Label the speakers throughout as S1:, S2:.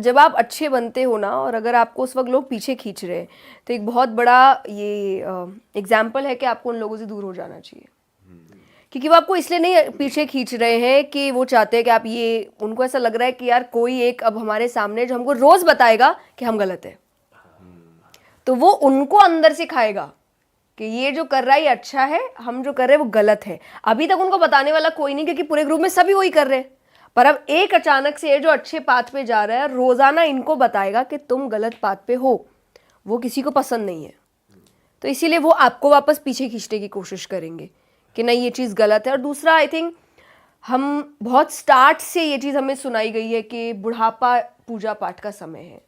S1: जब आप अच्छे बनते हो ना और अगर आपको उस वक्त लोग पीछे खींच रहे हैं तो एक बहुत बड़ा ये एग्जाम्पल है कि आपको उन लोगों से दूर हो जाना चाहिए, क्योंकि वो आपको इसलिए नहीं पीछे खींच रहे हैं कि वो चाहते हैं कि आप ये, उनको ऐसा लग रहा है कि यार कोई एक अब हमारे सामने जो हमको रोज बताएगा कि हम गलत है, तो वो उनको अंदर से खाएगा कि ये जो कर रहा है ये अच्छा है, हम जो कर रहे हैं वो गलत है। अभी तक उनको बताने वाला कोई नहीं, क्योंकि पूरे ग्रुप में सभी वही कर रहे हैं, पर अब एक अचानक से जो अच्छे पाथ पे जा रहा है रोजाना इनको बताएगा कि तुम गलत पाथ पे हो, वो किसी को पसंद नहीं है। तो इसीलिए वो आपको वापस पीछे खींचने की कोशिश करेंगे कि नहीं ये चीज़ गलत है। और दूसरा, आई थिंक हम बहुत स्टार्ट से ये चीज़ हमें सुनाई गई है कि बुढ़ापा पूजा पाठ का समय है,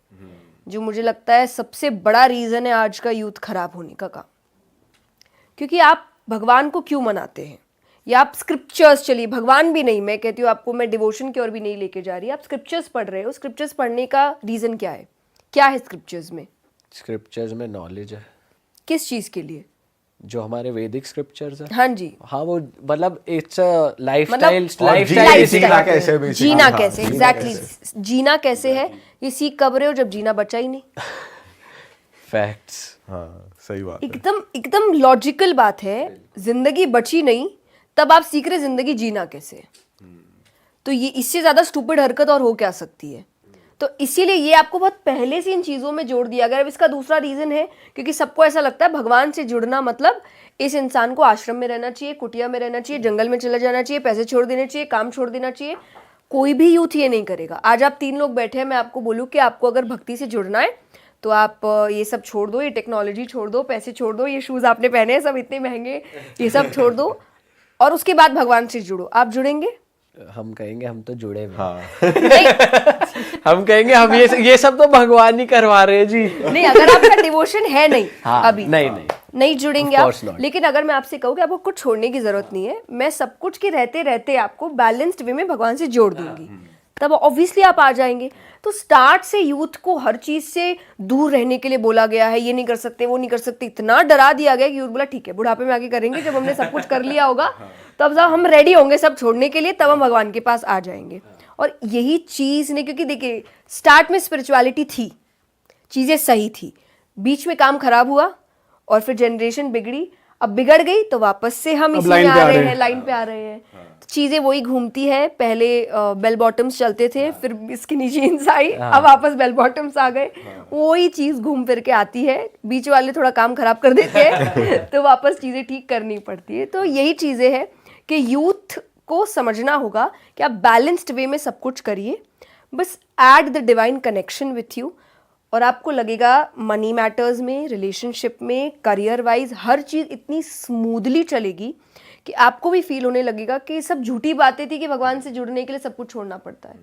S1: जो मुझे लगता है सबसे बड़ा रीज़न है आज का यूथ खराब होने का काम। क्योंकि आप भगवान को क्यों मनाते हैं, या आप स्क्रिप्चर्स, चलिए भगवान भी नहीं, मैं कहती हूँ आपको, मैं डिवोशन की ओर भी नहीं लेके जा रही, आप स्क्रिप्चर्स पढ़ रहे हो, स्क्रिप्चर्स पढ़ने का रीज़न क्या है? क्या है स्क्रिप्चर्स में?
S2: स्क्रिप्चर्स में नॉलेज है।
S1: किस चीज़ के लिए?
S2: जो हमारे वैदिक स्क्रिप्चर्स है।
S1: हाँ जी,
S2: हाँ, वो मतलब इट्स अ लाइफस्टाइल,
S3: जीना कैसे,
S1: जीना कैसे, एग्जैक्टली जीना कैसे है, ये सीख कब रहे हो जब जीना बचा ही नहीं।
S2: फैक्ट्स।
S3: हाँ सही बात है।
S1: एकदम लॉजिकल बात है, जिंदगी बची नहीं तब आप सीख रहे जिंदगी जीना कैसे। तो ये इससे ज्यादा स्टूपिड हरकत और हो क्या सकती है? तो इसीलिए ये आपको बहुत पहले से इन चीजों में जोड़ दिया गया। अब इसका दूसरा रीजन है क्योंकि सबको ऐसा लगता है भगवान से जुड़ना मतलब इस इंसान को आश्रम में रहना चाहिए, कुटिया में रहना चाहिए, जंगल में चला जाना चाहिए, पैसे छोड़ देने चाहिए, काम छोड़ देना चाहिए। कोई भी यूथ ये नहीं करेगा। आज आप 3 लोग बैठे हैं, मैं आपको बोलूँ कि आपको अगर भक्ति से जुड़ना है तो आप ये सब छोड़ दो, ये टेक्नोलॉजी छोड़ दो, पैसे छोड़ दो, ये शूज़ आपने पहने हैं सब इतने महंगे, ये सब छोड़ दो और उसके बाद भगवान से जुड़ो। आप जुड़ेंगे?
S2: हम कहेंगे हम तो जुड़े हुए।
S3: हाँ
S2: हम कहेंगे हम ये सब तो भगवान ही करवा रहे हैं जी।
S1: नहीं, अगर आपका डिवोशन है नहीं,
S2: हाँ,
S1: अभी नहीं जुड़ेंगे आप। लेकिन अगर मैं आपसे कहूँ कि आपको कुछ छोड़ने की जरूरत नहीं है, मैं सब कुछ के रहते रहते आपको बैलेंस्ड वे में भगवान से जोड़ दूंगी, तब ऑब्वियसली आप आ जाएंगे। तो स्टार्ट से यूथ को हर चीज से दूर रहने के लिए बोला गया है, ये नहीं कर सकते, वो नहीं कर सकते, इतना डरा दिया गया कि यूथ बोला ठीक है बुढ़ापे में आके करेंगे, जब हमने सब कुछ कर लिया होगा तब जब हम रेडी होंगे सब छोड़ने के लिए, तब हम भगवान के पास आ जाएंगे। और यही चीज ने, क्योंकि देखिए स्टार्ट में स्पिरिचुअलिटी थी, चीजें सही थी, बीच में काम खराब हुआ और फिर जनरेशन बिगड़ी, अब बिगड़ गई तो वापस से हम इसी में आ रहे हैं, लाइन पे आ रहे हैं। चीजें वही घूमती है। पहले बेल बॉटम्स चलते थे, फिर इसकी नीचे जीन्स आई, अब वापस बेल बॉटम्स आ गए, वही चीज घूम फिर के आती है। बीच वाले थोड़ा काम खराब कर देते हैं तो वापस चीजें ठीक करनी पड़ती है। तो यही चीजें हैं कि यूथ को समझना होगा कि आप बैलेंस्ड वे में सब कुछ करिए, बस add the divine connection with you, और आपको लगेगा मनी मैटर्स में, रिलेशनशिप में, करियर वाइज हर चीज़ इतनी स्मूथली चलेगी कि आपको भी फील होने लगेगा कि सब झूठी बातें थी कि भगवान से जुड़ने के लिए सब कुछ छोड़ना पड़ता है,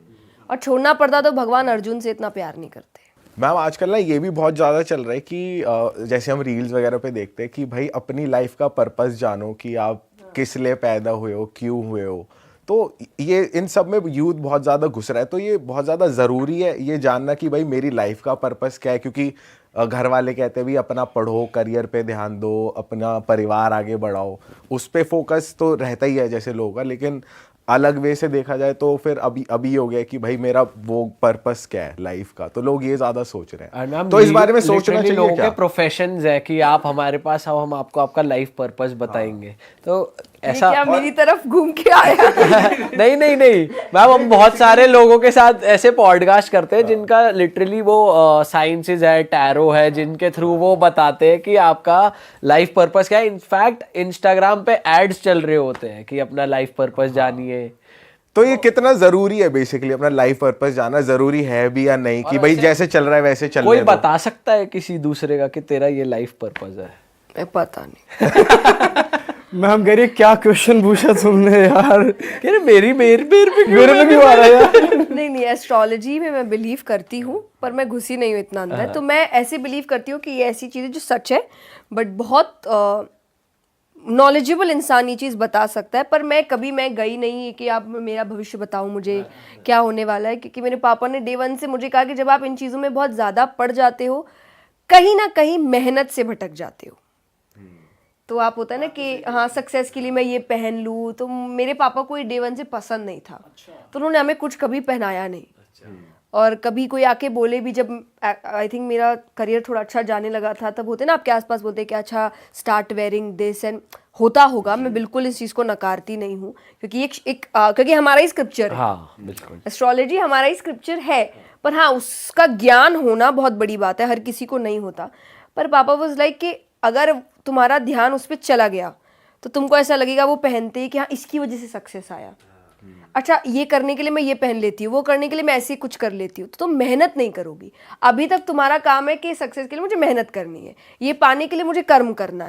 S1: और छोड़ना पड़ता तो भगवान अर्जुन से इतना प्यार नहीं करते।
S3: मैम आजकल ना ये भी बहुत ज़्यादा चल रहा है कि जैसे हम रील्स वगैरह पे देखते हैं कि भाई अपनी लाइफ का पर्पस जानो, कि आप किस लिए पैदा हुए हो, क्यों हुए हो। तो ये इन सब में यूथ बहुत ज़्यादा घुस रहा है, तो ये बहुत ज़्यादा ज़रूरी है ये जानना कि भाई मेरी लाइफ का पर्पस क्या है। क्योंकि घर वाले कहते हैं भी अपना पढ़ो, करियर पे ध्यान दो, अपना परिवार आगे बढ़ाओ, उस पे फोकस तो रहता ही है जैसे लोगों का। लेकिन अलग वे से देखा जाए तो फिर अभी हो गया कि भाई मेरा वो पर्पस क्या है लाइफ का, तो लोग ये ज्यादा सोच रहे हैं। तो इस बारे में सोचना चाहिए
S2: लोगों
S3: क्या?
S2: के प्रोफेशंस है कि आप हमारे पास आओ, हम आपको आपका लाइफ पर्पस बताएंगे। तो ऐसा
S1: क्या मेरी तरफ घूम के आया?
S2: नहीं मैम, हम बहुत सारे लोगों के साथ ऐसे पॉडकास्ट करते हैं जिनका लिटरली वो साइंसेज है, टैरो है, जिनके थ्रू वो बताते हैं कि आपका लाइफ पर्पस क्या है। इनफैक्ट इंस्टाग्राम पे एड्स चल रहे होते हैं कि अपना लाइफ पर्पस जानिए।
S3: तो ये कितना जरूरी है बेसिकली, अपना लाइफ पर्पस जानना जरूरी है भी या नहीं, कि भाई जैसे चल रहा है वैसे चल रहा है?
S2: कोई बता सकता है किसी दूसरे का कि तेरा ये लाइफ पर्पस है?
S1: पता नहीं।
S4: मैम कह रही क्या क्वेश्चन पूछा तुमने यार,
S2: मेरे
S4: पे क्यों आ रहा है यार?
S1: नहीं, एस्ट्रोलॉजी में मैं बिलीव करती हूँ, पर मैं घुसी नहीं हूँ इतना अंदर। तो मैं ऐसे बिलीव करती हूँ कि ये ऐसी चीज़ें जो सच है, बट बहुत नॉलेजेबल इंसान ये चीज़ बता सकता है। पर मैं गई नहीं कि आप मेरा भविष्य बताओ मुझे क्या होने वाला है, क्योंकि मेरे पापा ने डे 1 से मुझे कहा कि जब आप इन चीज़ों में बहुत ज़्यादा पड़ जाते हो, कहीं ना कहीं मेहनत से भटक जाते हो। तो आप होता है ना कि हाँ सक्सेस के लिए मैं ये पहन लूँ, तो मेरे पापा को ये डे 1 से पसंद नहीं था। तो उन्होंने हमें कुछ कभी पहनाया नहीं। और कभी कोई आके बोले भी, जब आई थिंक मेरा करियर थोड़ा अच्छा जाने लगा था, तब होते ना आपके आसपास बोलते कि अच्छा स्टार्ट वेयरिंग दिस, एंड होता होगा, मैं बिल्कुल इस चीज़ को नकारती नहीं हूँ, क्योंकि क्योंकि हमारा ही स्क्रिप्चर है,
S2: हाँ बिल्कुल।
S1: एस्ट्रोलॉजी हमारा ही स्क्रिप्चर है, पर हाँ उसका ज्ञान होना बहुत बड़ी बात है, हर किसी को नहीं होता। पर पापा वाज लाइक कि अगर तुम्हारा ध्यान उस पर चला गया तो तुमको ऐसा लगेगा वो पहनते ही कि हाँ इसकी वजह से सक्सेस आया, अच्छा ये करने के लिए मैं ये पहन लेती हूँ, वो करने के लिए मैं ऐसे ही कुछ कर लेती हूँ, तो तुम मेहनत नहीं करोगी। अभी तक तुम्हारा काम है कि सक्सेस के लिए मुझे मेहनत करनी है, ये पाने के लिए मुझे कर्म करना है।